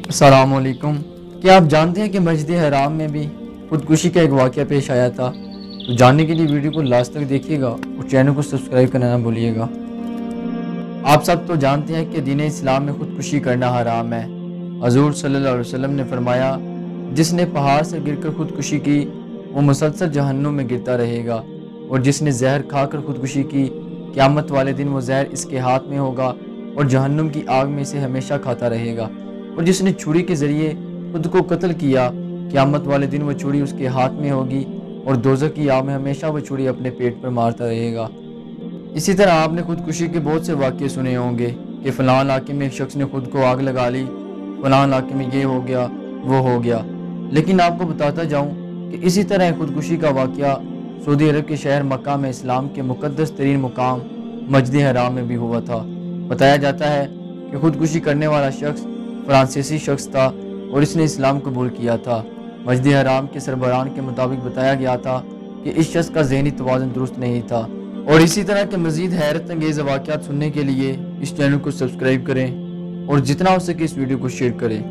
السلام علیکم۔ کیا آپ جانتے ہیں کہ مسجد حرام میں بھی خودکشی کا ایک واقعہ پیش آیا تھا؟ تو جاننے کے لیے ویڈیو کو لاسٹ تک دیکھیے گا اور چینل کو سبسکرائب کرنا نہ بھولیے گا۔ آپ سب تو جانتے ہیں کہ دین اسلام میں خودکشی کرنا حرام ہے۔ حضور صلی اللہ علیہ وسلم نے فرمایا، جس نے پہاڑ سے گر کر خودکشی کی وہ مسلسل جہنم میں گرتا رہے گا، اور جس نے زہر کھا کر خودکشی کی قیامت والے دن وہ زہر اس کے ہاتھ میں ہوگا اور جہنم کی آگ میں اسے ہمیشہ کھاتا رہے گا، اور جس نے چھری کے ذریعے خود کو قتل کیا قیامت والے دن وہ چھری اس کے ہاتھ میں ہوگی اور دوزخ کی آگ میں ہمیشہ وہ چھری اپنے پیٹ پر مارتا رہے گا۔ اسی طرح آپ نے خودکشی کے بہت سے واقعے سنے ہوں گے کہ فلاں علاقے میں ایک شخص نے خود کو آگ لگا لی، فلاں علاقے میں یہ ہو گیا وہ ہو گیا۔ لیکن آپ کو بتاتا جاؤں کہ اسی طرح خودکشی کا واقعہ سعودی عرب کے شہر مکہ میں اسلام کے مقدس ترین مقام مسجد حرام میں بھی ہوا تھا۔ بتایا جاتا ہے کہ خودکشی کرنے والا شخص فرانسیسی شخص تھا اور اس نے اسلام قبول کیا تھا۔ مسجد حرام کے سربراہان کے مطابق بتایا گیا تھا کہ اس شخص کا ذہنی توازن درست نہیں تھا۔ اور اسی طرح کے مزید حیرت انگیز واقعات سننے کے لیے اس چینل کو سبسکرائب کریں اور جتنا ہو سکے اس ویڈیو کو شیئر کریں۔